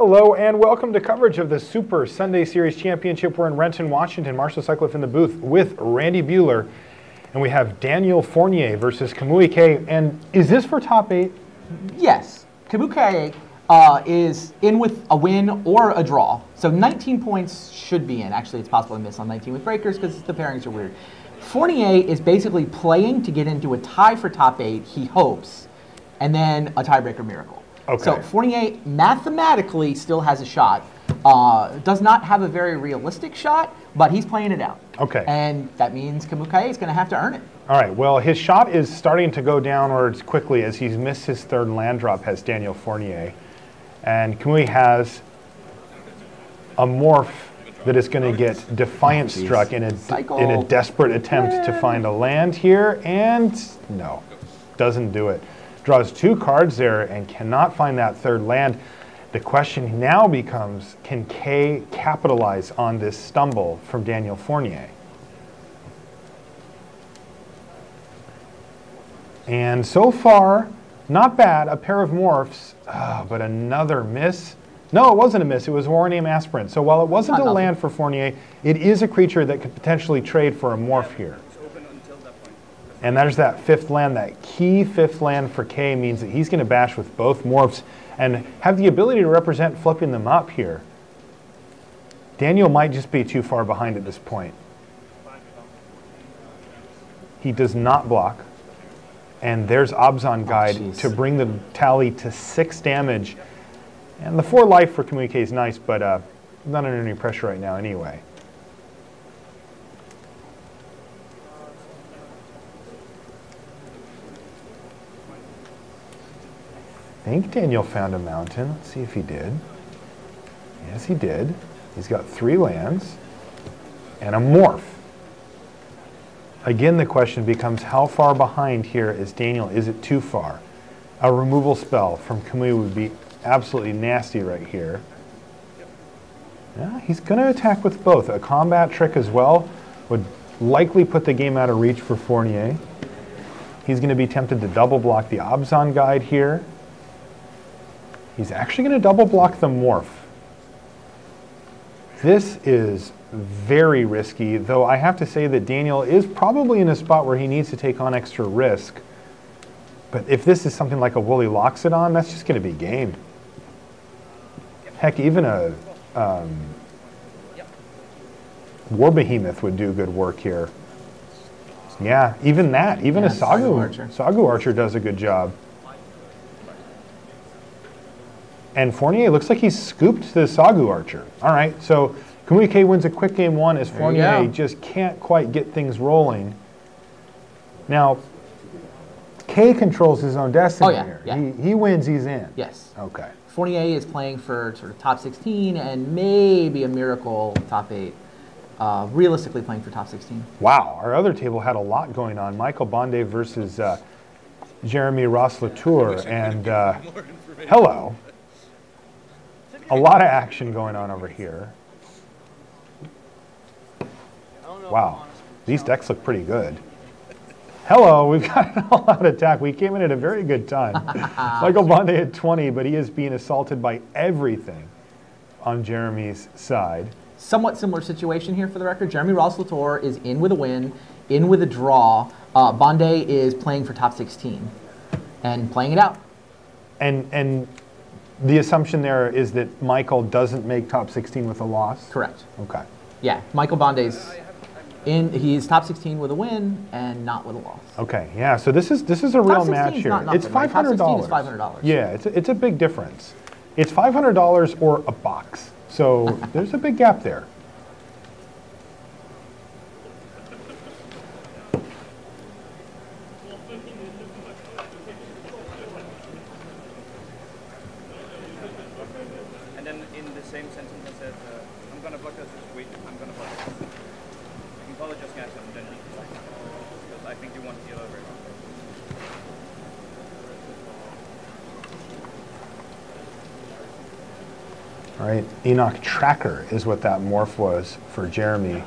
Hello and welcome to coverage of the Super Sunday Series Championship. We're in Renton, Washington. Marshall Sutcliffe in the booth with Randy Buehler. And we have Daniel Fournier versus Kamui Kaye. And is this for top 8? Yes. Kamui Kaye is in with a win or a draw. So 19 points should be in. Actually, it's possible to miss on 19 with breakers because the pairings are weird. Fournier is basically playing to get into a tie for top 8, he hopes, and then a tiebreaker miracle. Okay. So Fournier mathematically still has a shot. Does not have a very realistic shot, but he's playing it out. Okay. And that means Kamui Kaye is going to have to earn it. All right. Well, his shot is starting to go downwards quickly as he's missed his third land drop, has Daniel Fournier. And Kamui has a morph that is going to get Defiant struck in a desperate attempt to find a land here. And no, doesn't do it. Draws 2 cards there and cannot find that third land. The question now becomes, can Kaye capitalize on this stumble from Daniel Fournier? And so far, not bad. A pair of morphs, but another miss. No, it wasn't a miss. It was Warname Aspirant. So while it wasn't a land for Fournier, it is a creature that could potentially trade for a morph here. And there's that 5th land. That key 5th land for Kaye means that he's going to bash with both morphs and have the ability to represent flipping them up here. Daniel might just be too far behind at this point. He does not block. And there's Obzon Guide to bring the tally to 6 damage. And the 4 life for Kamui Kaye is nice, but not under any pressure right now anyway. I think Daniel found a mountain. Let's see if he did. Yes, he did. He's got 3 lands and a morph. Again, the question becomes, how far behind here is Daniel? Is it too far? A removal spell from Kamui would be absolutely nasty right here. Yeah, he's going to attack with both. A combat trick as well would likely put the game out of reach for Fournier. He's going to be tempted to double block the Obzon Guide here. He's actually going to double block the morph. This is very risky, though I have to say that Daniel is probably in a spot where he needs to take on extra risk. But if this is something like a Woolly Loxodon, that's just going to be game. Heck, even a War Behemoth would do good work here. Yeah, even that. Even a Sagu Archer does a good job. And Fournier looks like he's scooped the Sagu Archer. All right, so Kamui Kaye wins a quick game 1 as Fournier just can't quite get things rolling. Now, Kaye controls his own destiny here. Yeah. He wins, he's in. Yes. Okay. Fournier is playing for sort of top 16 and maybe a miracle top 8. Realistically playing for top 16. Wow, our other table had a lot going on. Michael Bonde versus Jeremy Ross-Latour, and hello. A lot of action going on over here. Wow, these decks look pretty good. Hello, we've got an all-out attack. We came in at a very good time. Michael Bonde at 20, but he is being assaulted by everything on Jeremy's side. Somewhat similar situation here for the record. Jeremy Ross-Latour is in with a win, in with a draw. Bonde is playing for top 16 and playing it out. And the assumption there is that Michael doesn't make top 16 with a loss? Correct. Okay. Yeah, Michael Bonde's he's top 16 with a win and not with a loss. Okay, yeah, so this is a real match here. It's $500. Top 16 is $500. Yeah, it's a big difference. It's $500 or a box. So there's a big gap there. And then in the same sentence I said, I'm going to block this week, I'm going to block this. You can probably just guess it and then you can because I think you want to deal over it. All right, Enoch Tracker is what that morph was for Jeremy.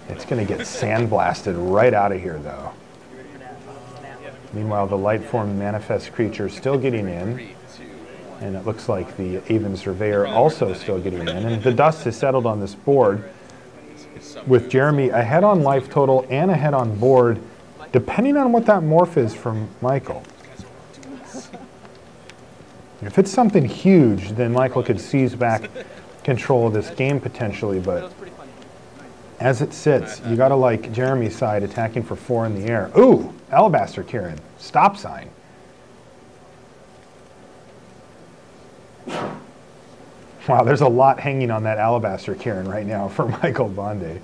It's going to get sandblasted right out of here, though. Meanwhile, the light form manifest creature still getting in. And it looks like the Aven Surveyor also still getting in. And the dust has settled on this board with Jeremy ahead on life total and ahead on board, depending on what that morph is from Michael. If it's something huge, then Michael could seize back control of this game potentially, but as it sits, you gotta like Jeremy's side attacking for 4 in the air. Ooh, Alabaster Kieran, stop sign. Wow, there's a lot hanging on that Alabaster Kieran right now for Michael Bondi.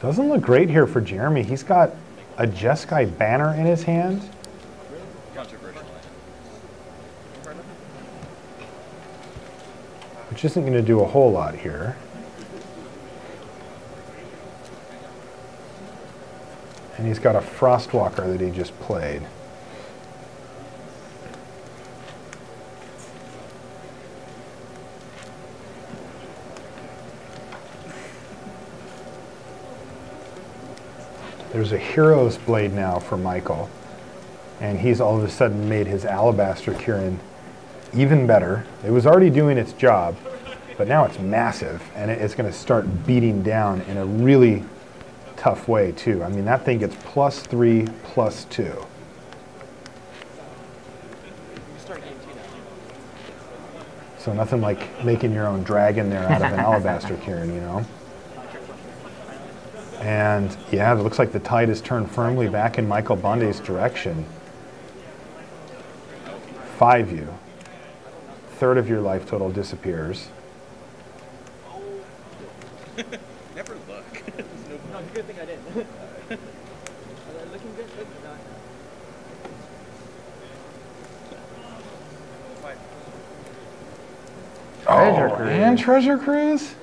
Doesn't look great here for Jeremy. He's got a Jeskai banner in his hand. Which isn't going to do a whole lot here. And he's got a Frostwalker that he just played. There's a Hero's Blade now for Michael. And he's all of a sudden made his Alabaster Kieran even better. It was already doing its job, but now it's massive. And it's going to start beating down in a really tough way too. I mean, that thing gets +3, +2. So nothing like making your own dragon there out of an Alabaster Kieran, you know? And yeah, it looks like the tide has turned firmly back in Michael Bondi's direction. 5U. Third of your life total disappears. Never look. No, it's a good thing I didn't. Looking good, good. Oh, and Treasure Cruise?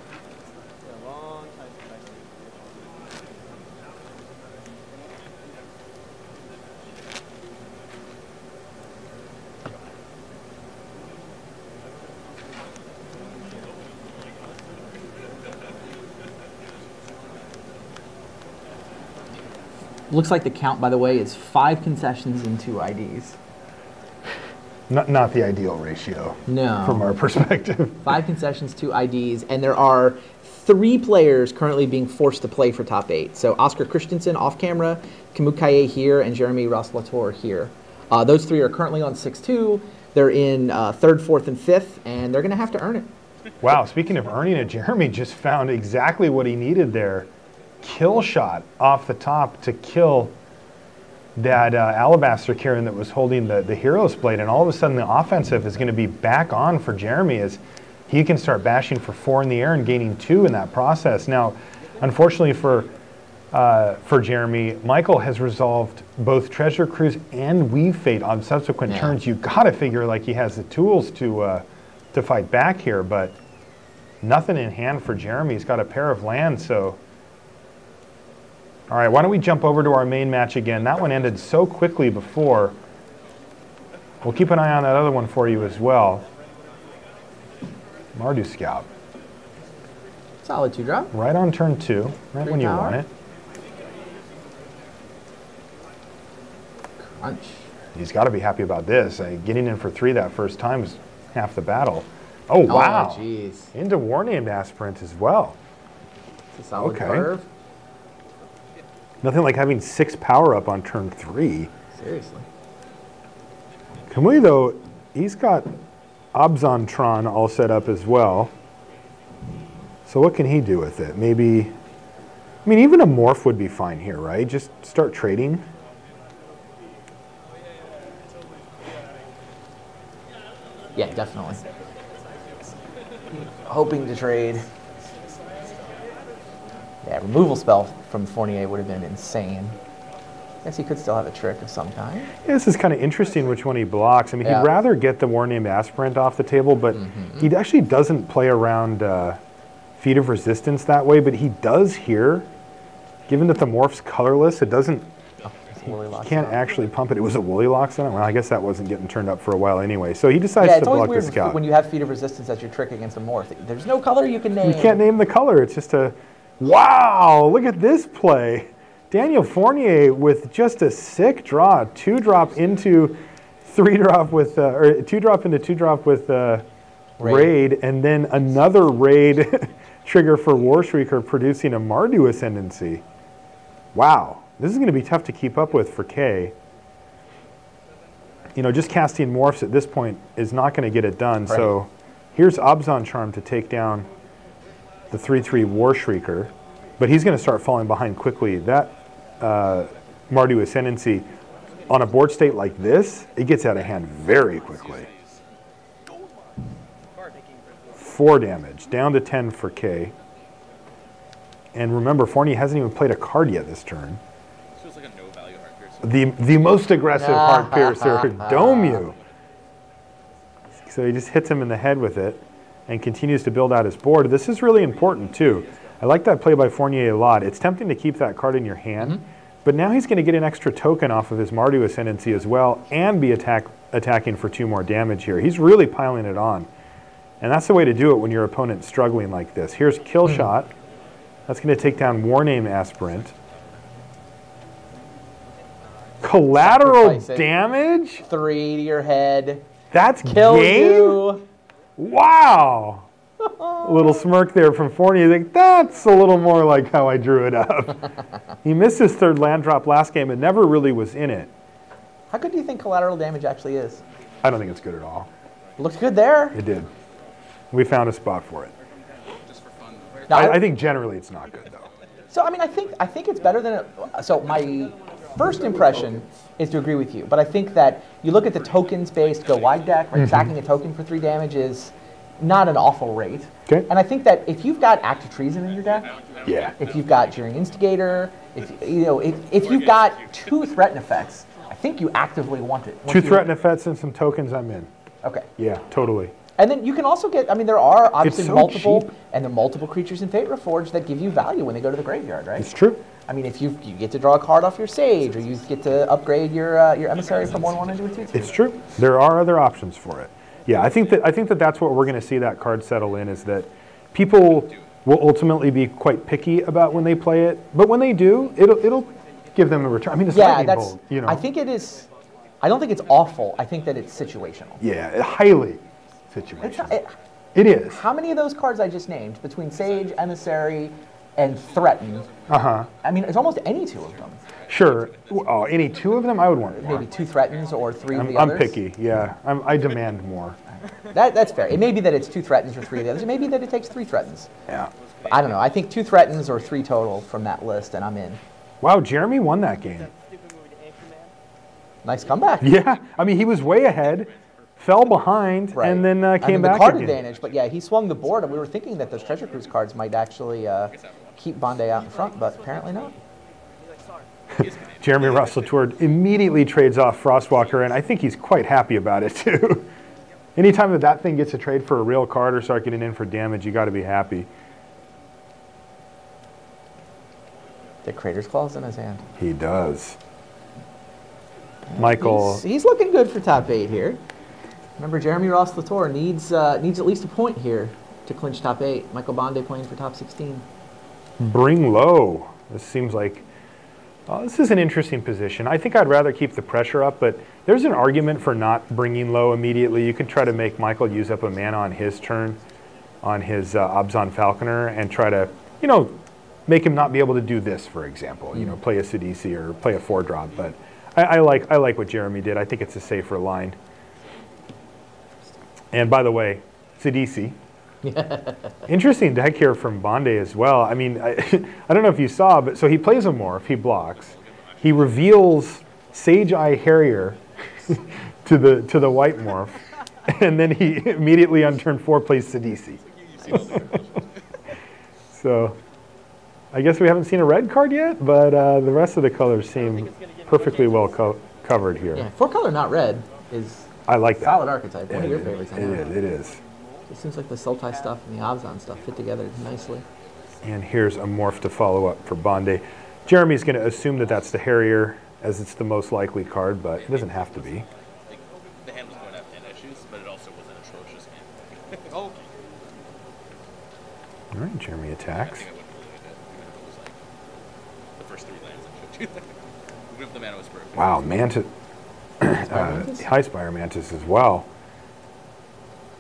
Looks like the count, by the way, is 5 concessions and 2 IDs. Not the ideal ratio. No. From our perspective. 5 concessions, 2 IDs, and there are 3 players currently being forced to play for top 8. So Oscar Christensen off camera, Kamui Kaye here, and Jeremy Ross-Latour here. Those 3 are currently on 6-2. They're in 3rd, 4th, and 5th, and they're going to have to earn it. Wow, speaking of earning it, Jeremy just found exactly what he needed there. Kill shot off the top to kill that Alabaster Kieran that was holding the Hero's Blade, and all of a sudden the offensive is going to be back on for Jeremy as he can start bashing for 4 in the air and gaining 2 in that process. Now, unfortunately for Jeremy, Michael has resolved both Treasure Cruise and Weave Fate on subsequent turns. You got to figure like he has the tools to fight back here, but nothing in hand for Jeremy. He's got a pair of lands, so. All right, why don't we jump over to our main match again? That one ended so quickly before. We'll keep an eye on that other one for you as well. Mardu Scout. Solid 2-drop. Right on turn 2, right when you want it. Crunch. He's got to be happy about this. Getting in for 3 that first time is half the battle. Oh, wow. Oh, jeez. Into War-Named Aspirant as well. It's a solid curve. Nothing like having 6 power up on turn 3. Seriously. Kamui, though, he's got Obzontron all set up as well. So what can he do with it? Maybe, I mean, even a morph would be fine here, right? Just start trading. Yeah, definitely. Hoping to trade. Yeah, removal spell from Fournier would have been insane. Guess he could still have a trick of some kind. Yeah, this is kind of interesting which one he blocks. I mean, he'd rather get the War-Named Aspirant off the table, but he actually doesn't play around Feat of Resistance that way, but he does here. Given that the morph's colorless, it doesn't, he can't actually pump it. It was a Woolly Locks on it? Well, I guess that wasn't getting turned up for a while anyway. So he decides to block the Scout. When you have Feat of Resistance as your trick against a morph. There's no color you can name. You can't name the color. It's just a Wow, look at this play. Daniel Fournier with just a sick draw. 2-drop into 3-drop with, or 2-drop into 2-drop with Raid, and then another Raid trigger for War Shrieker, producing a Mardu Ascendancy. Wow, this is going to be tough to keep up with for Kaye. You know, just casting Morphs at this point is not going to get it done. Right. So here's Abzan Charm to take down the 3/3 War Shrieker, but he's going to start falling behind quickly. That Mardu Ascendancy on a board state like this, it gets out of hand very quickly. 4 damage, down to 10 for Kaye. And remember, Fournier hasn't even played a card yet this turn. This feels like a no-value Heart Piercer. The most aggressive Heart Piercer, Dome You. So he just hits him in the head with it and continues to build out his board. This is really important too. I like that play by Fournier a lot. It's tempting to keep that card in your hand, but now he's going to get an extra token off of his Mardu Ascendancy as well and be attacking for 2 more damage here. He's really piling it on. And that's the way to do it when your opponent's struggling like this. Here's Kill Shot. That's going to take down Warname Aspirant. Collateral damage? 3 to your head. That's Kill game? You. Wow. A little smirk there from Fournier. Like, that's a little more like how I drew it up. He missed his 3rd land drop last game and never really was in it. How good do you think collateral damage actually is? I don't think it's good at all. It looks good there. It did. We found a spot for it. Just for fun. Now, I think generally it's not good, though. So, I mean, I think it's better than it. So, my first impression is to agree with you. But I think that you look at the tokens-based go wide deck, right? Sacking a token for 3 damage is not an awful rate. Okay. And I think that if you've got Act of Treason in your deck, Yeah. if you've got Jeering Instigator, if you've got 2 threaten effects, I think you actively want it. 2 threaten effects and some tokens, I'm in. Okay. Yeah, totally. And then you can also get, I mean, there are obviously so multiple, cheap. and there are multiple creatures in Fate Reforged that give you value when they go to the graveyard, right? It's true. I mean, if you get to draw a card off your Sage, or you get to upgrade your Emissary from 1/1 into a 2/2. It's true. There are other options for it. Yeah, I think that that's what we're going to see that card settle in, is that people will ultimately be quite picky about when they play it, but when they do, it'll give them a return. I mean, it's lightning bolt, you know. I think it is. I don't think it's awful. I think that it's situational. Yeah, highly situational. It is. How many of those cards I just named, between Sage, Emissary, and Threaten? I mean, it's almost any 2 of them. Sure. Oh, any 2 of them? I would want more. Maybe 2 Threatens or 3 of the I'm others. picky. Yeah, I demand more. That's fair. It may be that it's 2 Threatens or 3 of the others. It may be that it takes 3 Threatens. Yeah. But I don't know. I think 2 Threatens or 3 total from that list, and I'm in. Wow, Jeremy won that game. Nice comeback. Yeah, I mean, he was way ahead, fell behind, Right. and then came the back card again. advantage, but yeah, he swung the board, and we were thinking that those Treasure Cruise cards might actually keep Bondi out in front, but apparently not. Jeremy Russell Tour immediately trades off Frostwalker, and I think he's quite happy about it too. Anytime that thing gets a trade for a real card or start getting in for damage, you got to be happy. The Crater's Claws in his hand. He does. Michael. He's looking good for top 8 here. Remember, Jeremy Ross Latour needs at least a point here to clinch top 8. Michael Bondi playing for top 16. Bring low. This seems like this is an interesting position. I think I'd rather keep the pressure up, but there's an argument for not bringing low immediately. You can try to make Michael use up a mana on his turn, on his Abzan Falconer, and try to, you know, make him not be able to do this, for example. You know, play a Sidisi or play a 4-drop. But I like what Jeremy did. I think it's a safer line. And by the way, Sidisi. Interesting deck here from Bondi as well. I mean, I don't know if you saw, but so he plays a Morph, he blocks. He reveals Sage Eye Harrier to the white Morph, and then he immediately on turn 4 plays Sidisi. So I guess we haven't seen a red card yet, but the rest of the colors seem perfectly well covered here. Yeah, 4-color not red is I like that. solid archetype. One of your favorites. It is. It seems like the Sultai stuff and the Abzan stuff fit together nicely. And here's a Morph to follow up for Bondi. Jeremy's going to assume that that's the Harrier, as it's the most likely card, but it doesn't have to be. The hand was going to have 10 issues, but it also was an atrocious hand. All right, Jeremy attacks. first 3 lands I showed you. Even if the mana was perfect. Wow, Mantis. High Spire Mantis as well.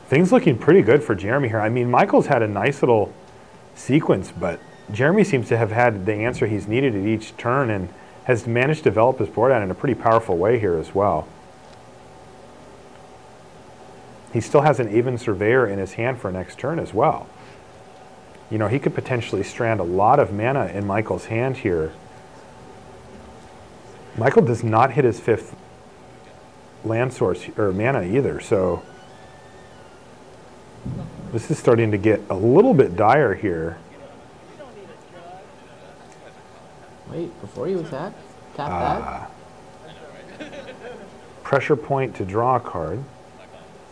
Things looking pretty good for Jeremy here. I mean, Michael's had a nice little sequence, but Jeremy seems to have had the answer he's needed at each turn and has managed to develop his board out in a pretty powerful way here as well. He still has an Aven Surveyor in his hand for next turn as well. You know, he could potentially strand a lot of mana in Michael's hand here. Michael does not hit his 5th land source or mana either, so this is starting to get a little bit dire here. Wait, before you attack? Tap that? Pressure point to draw a card.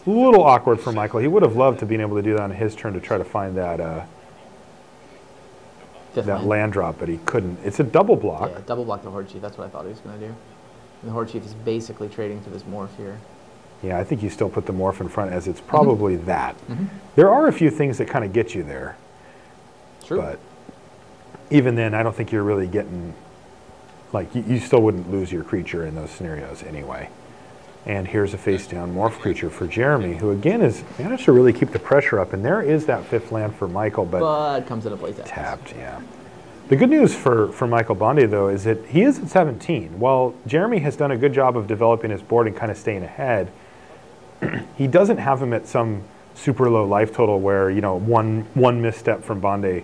A little awkward for Michael. He would have loved to be able to do that on his turn to try to find that land drop, but he couldn't. It's a double block. Yeah, double block the Horde Chief. That's what I thought he was going to do. And the Horde Chief is basically trading for this morph here. Yeah, I think you still put the morph in front as it's probably that. There are a few things that kind of get you there. True. But even then, I don't think you're really getting, like, you still wouldn't lose your creature in those scenarios anyway. And here's a face-down morph creature for Jeremy, who again has managed to really keep the pressure up. And there is that 5th land for Michael, but comes into play tapped, yeah. The good news for Michael Bondi, though, is that he is at 17. While Jeremy has done a good job of developing his board and kind of staying ahead, he doesn't have him at some super low life total where, you know, one misstep from Bondi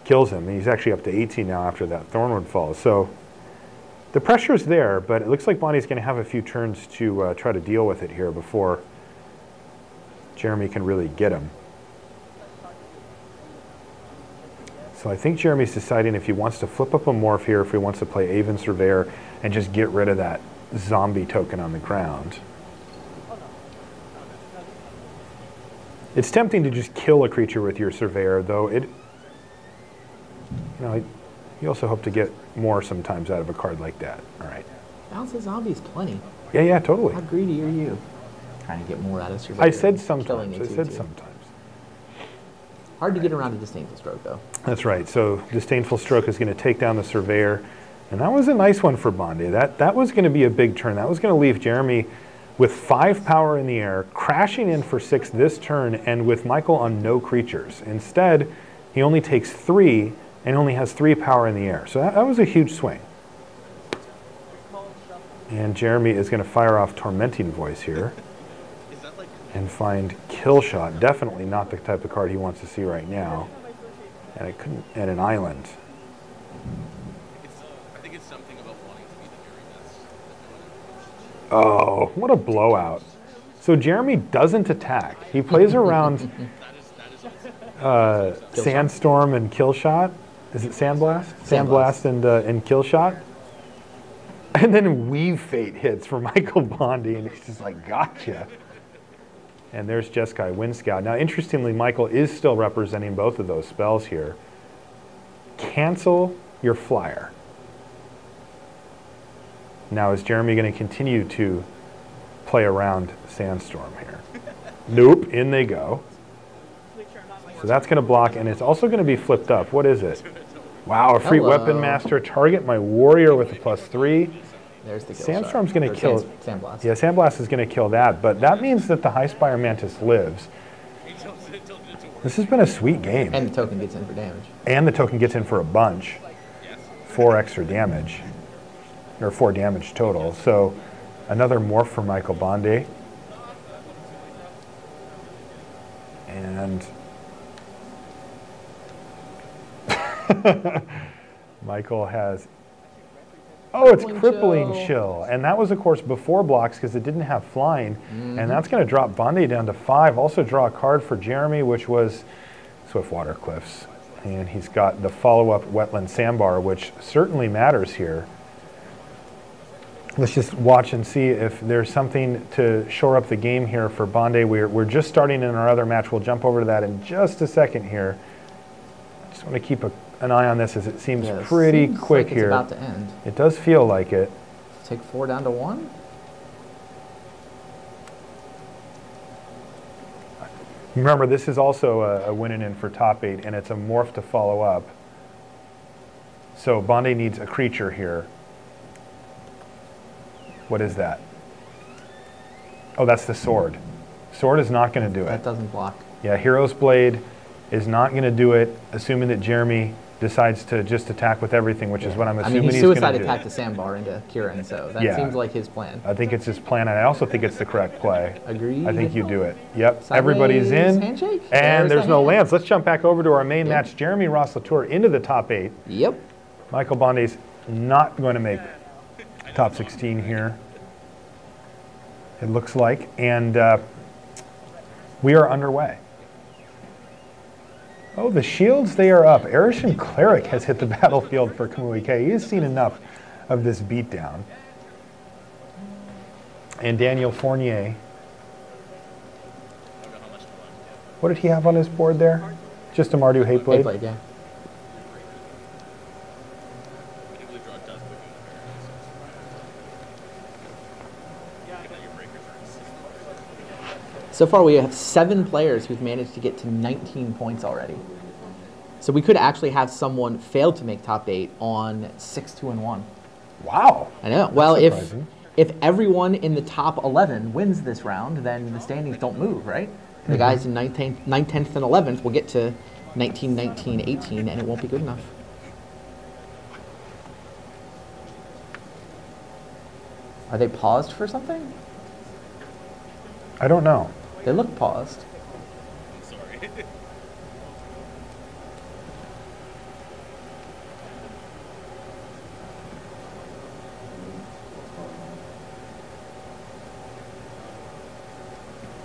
kills him. And he's actually up to 18 now after that Thornwood falls. So the pressure's there, but it looks like Bondi's going to have a few turns to try to deal with it here before Jeremy can really get him. So I think Jeremy's deciding if he wants to flip up a morph here, if he wants to play Aven Surveyor and just get rid of that zombie token on the ground. It's tempting to just kill a creature with your Surveyor, though you know, you also hope to get more sometimes out of a card like that. All right. Bounce the zombies plenty. Yeah, totally. How greedy are you? Trying to get more out of Surveyor. I said sometimes. I said sometimes. Hard to get around a Disdainful Stroke, though. That's right. So Disdainful Stroke is going to take down the Surveyor. And that was a nice one for Bondi. That was going to be a big turn. That was going to leave Jeremy with 5 power in the air, crashing in for 6 this turn, and with Michael on no creatures. Instead, he only takes 3 and only has 3 power in the air. So that was a huge swing. And Jeremy is going to fire off Tormenting Voice here and find Kill Shot. Definitely not the type of card he wants to see right now. And it couldn't. And an island. I think it's something about wanting to be the Fury. Oh, what a blowout! So Jeremy doesn't attack. He plays around Sandstorm and Kill Shot. Is it Sandblast? Sandblast and Kill Shot. And then Weave Fate hits for Michael Bondi, and he's just like, gotcha. And there's Jeskai Wind Scout. Now, interestingly, Michael is still representing both of those spells here. Cancel your flyer. Now, is Jeremy going to continue to play around Sandstorm here? Nope, in they go. So that's going to block, and it's also going to be flipped up. What is it? Wow, a free Weapon Master. Target my warrior with a +3. There's the kill Sandstorm's going to kill. Sandblast. Yeah, Sandblast is going to kill that, but that means that the High Spire Mantis lives. This has been a sweet game. And the token gets in for damage. And the token gets in for a bunch. 4 extra damage. Or 4 damage total. So another morph for Michael Bondi. And Michael has, oh, it's Crippling Chill. And that was, of course, before blocks because it didn't have flying. And that's going to drop Bondi down to 5. Also draw a card for Jeremy, which was Swiftwater Cliffs. And he's got the follow-up Wetland Sandbar, which certainly matters here. Let's just watch and see if there's something to shore up the game here for Bondi. We're just starting in our other match. We'll jump over to that in just a second here. Just want to keep an eye on this as it seems pretty quick like here. It's about to end. It does feel like it. Take 4 down to 1. Remember, this is also a winning in for top 8, and it's a morph to follow up. So Bondi needs a creature here. What is that? Oh, that's the sword. Sword is not going to do it. That doesn't block. Yeah, Hero's Blade is not going to do it, assuming that Jeremy decides to just attack with everything, which is what I'm assuming he he's going to do. suicide attacked the sandbar into Kieran, so that seems like his plan. I think it's his plan, and I also think it's the correct play. Agreed. I think you do it. Yep, Sideways everybody's in. handshake. And there's the no hand. lands. Let's jump back over to our main match. Jeremy Ross Latour into the top 8. Yep. Michael Bondi's not going to make top 16 here, it looks like. And we are underway. Oh, the shields, they are up. Erishan Cleric has hit the battlefield for Kamui Kaye. He has seen enough of this beatdown. And Daniel Fournier. What did he have on his board there? Just a Mardu Hateblade? Hateblade, yeah. So far, we have 7 players who've managed to get to 19 points already. So we could actually have someone fail to make top 8 on 6-2-1. Wow. I know. Well, if surprising. everyone in the top 11 wins this round, then the standings don't move, right? The guys in 9th, 10th, and 11th will get to 19, 19, 18, and it won't be good enough. Are they paused for something? I don't know. They look paused. I'm sorry.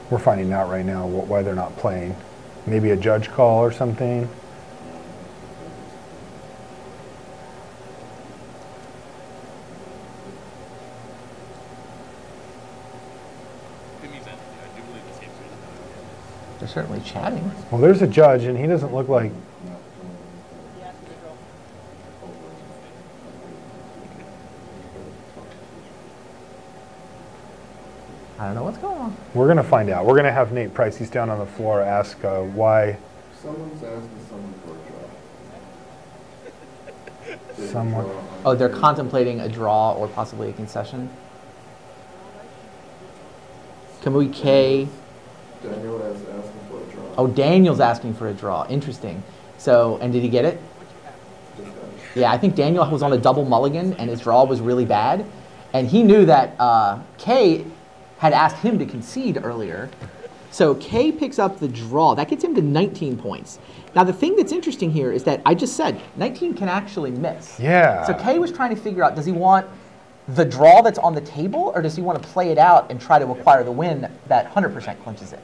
We're finding out right now why they're not playing. Maybe a judge call or something. They're certainly chatting. Well, there's a judge, and he doesn't look like... I don't know what's going on. We're going to find out. We're going to have Nate Price, he's down on the floor, ask why... Someone's asking someone for a draw. Someone... Oh, they're contemplating a draw or possibly a concession. Kamui Kaye. Daniel is asking for a draw. Oh, Daniel's asking for a draw. Interesting. So, and did he get it? Yeah, I think Daniel was on a double mulligan, and his draw was really bad. And he knew that Kaye had asked him to concede earlier. So Kaye picks up the draw. That gets him to 19 points. Now, the thing that's interesting here is that I just said 19 can actually miss. Yeah. So Kaye was trying to figure out, does he want the draw that's on the table, or does he want to play it out and try to acquire the win that 100% clinches it?